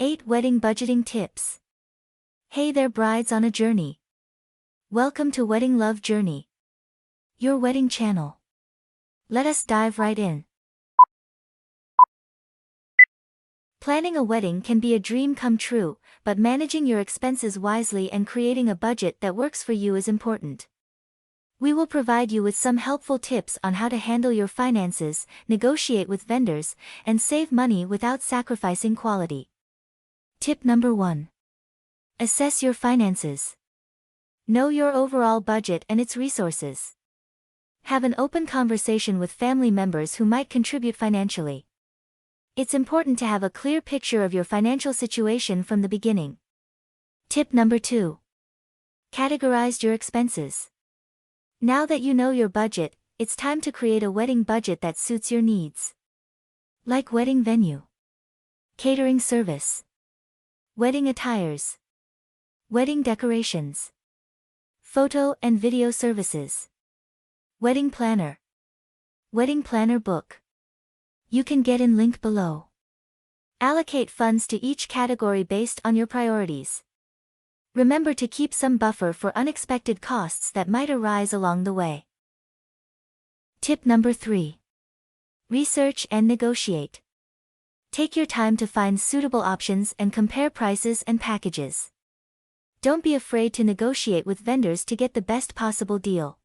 8 Wedding Budgeting Tips. Hey there, brides on a journey. Welcome to Wedding Love Journey, your wedding channel. Let us dive right in. Planning a wedding can be a dream come true, but managing your expenses wisely and creating a budget that works for you is important. We will provide you with some helpful tips on how to handle your finances, negotiate with vendors, and save money without sacrificing quality. Tip number 1. Assess your finances. Know your overall budget and its resources. Have an open conversation with family members who might contribute financially. It's important to have a clear picture of your financial situation from the beginning. Tip number 2. Categorize your expenses. Now that you know your budget, it's time to create a wedding budget that suits your needs. Like wedding venue, catering service, wedding attires, wedding decorations, photo and video services, wedding planner book. You can get in link below. Allocate funds to each category based on your priorities. Remember to keep some buffer for unexpected costs that might arise along the way. Tip number 3. Research and negotiate. Take your time to find suitable options and compare prices and packages. Don't be afraid to negotiate with vendors to get the best possible deal.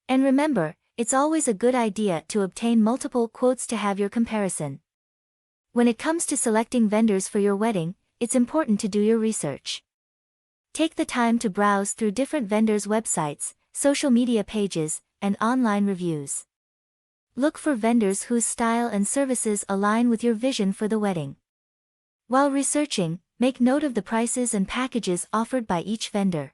And remember, it's always a good idea to obtain multiple quotes to have your comparison. When it comes to selecting vendors for your wedding, it's important to do your research. Take the time to browse through different vendors' websites, social media pages, and online reviews. Look for vendors whose style and services align with your vision for the wedding. While researching, make note of the prices and packages offered by each vendor.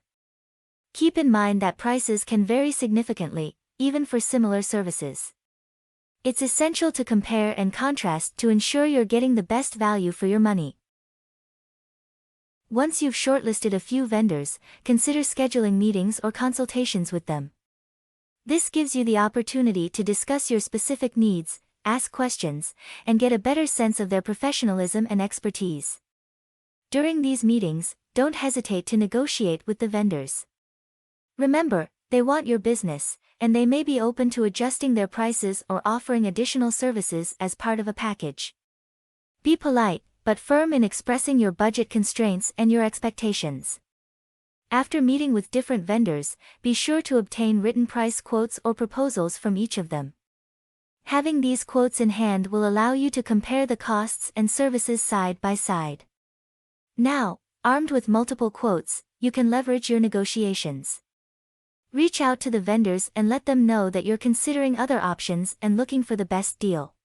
Keep in mind that prices can vary significantly, even for similar services. It's essential to compare and contrast to ensure you're getting the best value for your money. Once you've shortlisted a few vendors, consider scheduling meetings or consultations with them. This gives you the opportunity to discuss your specific needs, ask questions, and get a better sense of their professionalism and expertise. During these meetings, don't hesitate to negotiate with the vendors. Remember, they want your business, and they may be open to adjusting their prices or offering additional services as part of a package. Be polite, but firm in expressing your budget constraints and your expectations. After meeting with different vendors, be sure to obtain written price quotes or proposals from each of them. Having these quotes in hand will allow you to compare the costs and services side by side. Now, armed with multiple quotes, you can leverage your negotiations. Reach out to the vendors and let them know that you're considering other options and looking for the best deal.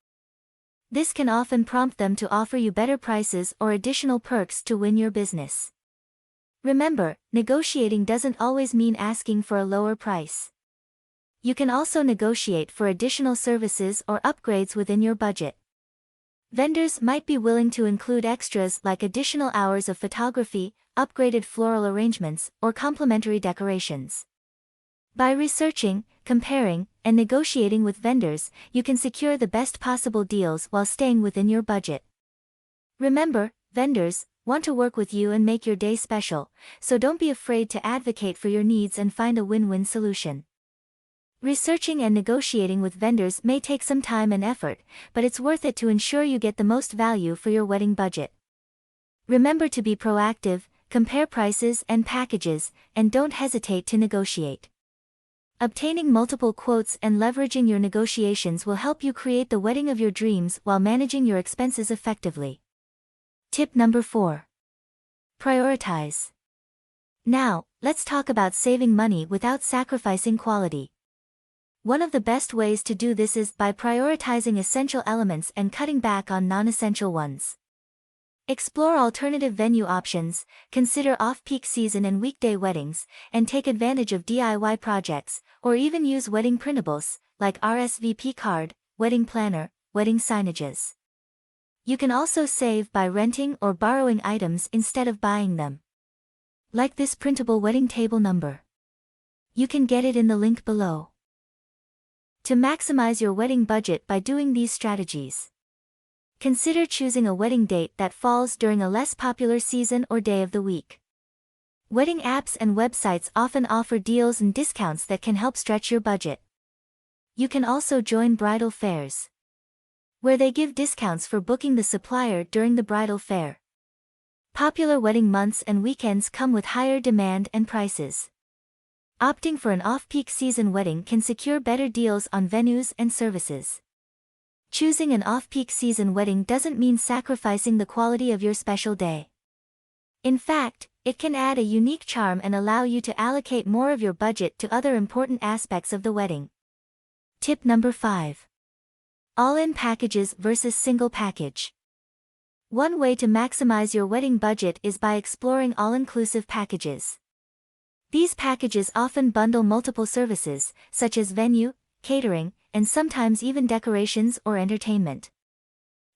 This can often prompt them to offer you better prices or additional perks to win your business. Remember, negotiating doesn't always mean asking for a lower price. You can also negotiate for additional services or upgrades within your budget. Vendors might be willing to include extras like additional hours of photography, upgraded floral arrangements, or complimentary decorations. By researching, comparing, and negotiating with vendors, you can secure the best possible deals while staying within your budget. Remember, vendors want to work with you and make your day special, so don't be afraid to advocate for your needs and find a win-win solution. Researching and negotiating with vendors may take some time and effort, but it's worth it to ensure you get the most value for your wedding budget. Remember to be proactive, compare prices and packages, and don't hesitate to negotiate. Obtaining multiple quotes and leveraging your negotiations will help you create the wedding of your dreams while managing your expenses effectively. Tip number 4. Prioritize. Now, let's talk about saving money without sacrificing quality. One of the best ways to do this is by prioritizing essential elements and cutting back on non-essential ones. Explore alternative venue options, consider off-peak season and weekday weddings, and take advantage of DIY projects, or even use wedding printables, like RSVP card, wedding planner, wedding signages. You can also save by renting or borrowing items instead of buying them. Like this printable wedding table number. You can get it in the link below. To maximize your wedding budget by doing these strategies. Consider choosing a wedding date that falls during a less popular season or day of the week. Wedding apps and websites often offer deals and discounts that can help stretch your budget. You can also join bridal fairs, where they give discounts for booking the supplier during the bridal fair. Popular wedding months and weekends come with higher demand and prices. Opting for an off-peak season wedding can secure better deals on venues and services. Choosing an off-peak season wedding doesn't mean sacrificing the quality of your special day. In fact, it can add a unique charm and allow you to allocate more of your budget to other important aspects of the wedding. Tip number 5. All-in packages versus single package. One way to maximize your wedding budget is by exploring all-inclusive packages. These packages often bundle multiple services, such as venue, catering, and sometimes even decorations or entertainment.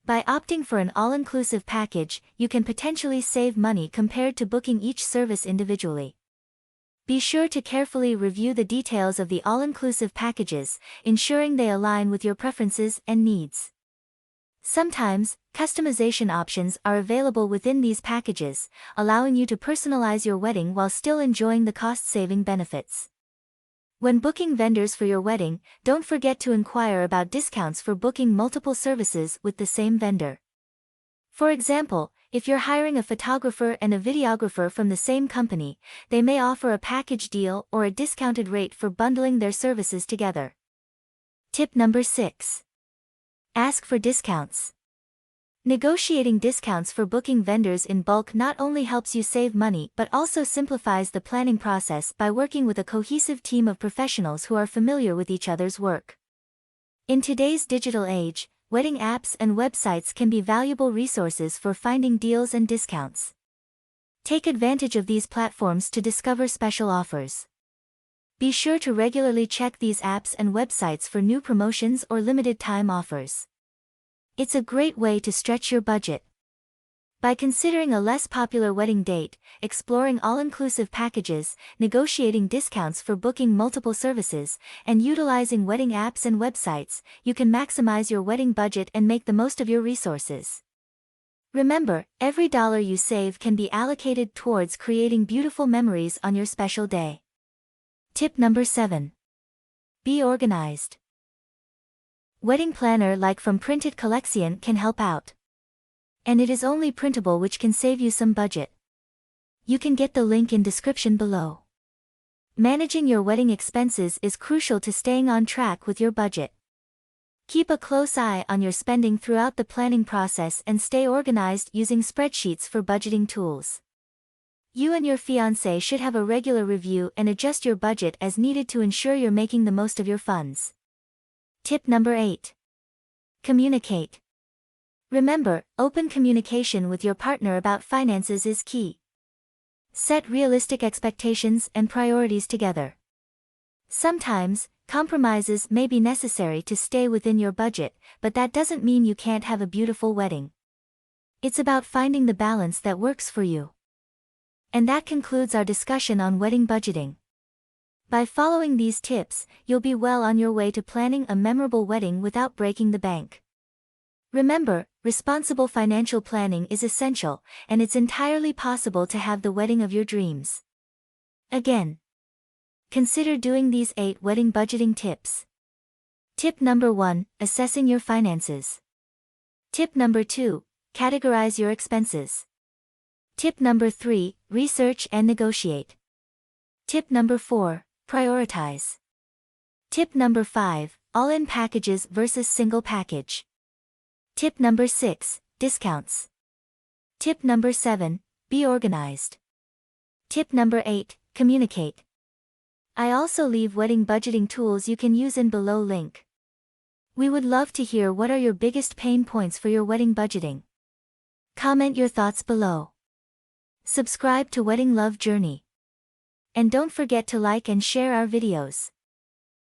By opting for an all-inclusive package, you can potentially save money compared to booking each service individually. Be sure to carefully review the details of the all-inclusive packages, ensuring they align with your preferences and needs. Sometimes, customization options are available within these packages, allowing you to personalize your wedding while still enjoying the cost-saving benefits. When booking vendors for your wedding, don't forget to inquire about discounts for booking multiple services with the same vendor. For example, if you're hiring a photographer and a videographer from the same company, they may offer a package deal or a discounted rate for bundling their services together. Tip number 6. Ask for discounts. Negotiating discounts for booking vendors in bulk not only helps you save money but also simplifies the planning process by working with a cohesive team of professionals who are familiar with each other's work. In today's digital age, wedding apps and websites can be valuable resources for finding deals and discounts. Take advantage of these platforms to discover special offers. Be sure to regularly check these apps and websites for new promotions or limited-time offers. It's a great way to stretch your budget. By considering a less popular wedding date, exploring all-inclusive packages, negotiating discounts for booking multiple services, and utilizing wedding apps and websites, you can maximize your wedding budget and make the most of your resources. Remember, every dollar you save can be allocated towards creating beautiful memories on your special day. Tip number 7. Be organized. Wedding planner like from Printed Collection can help out. And it is only printable, which can save you some budget. You can get the link in description below. Managing your wedding expenses is crucial to staying on track with your budget. Keep a close eye on your spending throughout the planning process and stay organized using spreadsheets for budgeting tools. You and your fiancé should have a regular review and adjust your budget as needed to ensure you're making the most of your funds. Tip number 8. Communicate. Remember, open communication with your partner about finances is key. Set realistic expectations and priorities together. Sometimes, compromises may be necessary to stay within your budget, but that doesn't mean you can't have a beautiful wedding. It's about finding the balance that works for you. And that concludes our discussion on wedding budgeting. By following these tips, you'll be well on your way to planning a memorable wedding without breaking the bank. Remember, responsible financial planning is essential, and it's entirely possible to have the wedding of your dreams. Again, consider doing these 8 wedding budgeting tips. Tip number 1, assessing your finances. Tip number 2, categorize your expenses. Tip number 3, research and negotiate. Tip number 4, prioritize. Tip number 5, all-in packages versus single package. Tip number 6, discounts. Tip number 7, be organized. Tip number 8, communicate. I also leave wedding budgeting tools you can use in below link. We would love to hear what are your biggest pain points for your wedding budgeting. Comment your thoughts below. Subscribe to Wedding Love Journey. And don't forget to like and share our videos.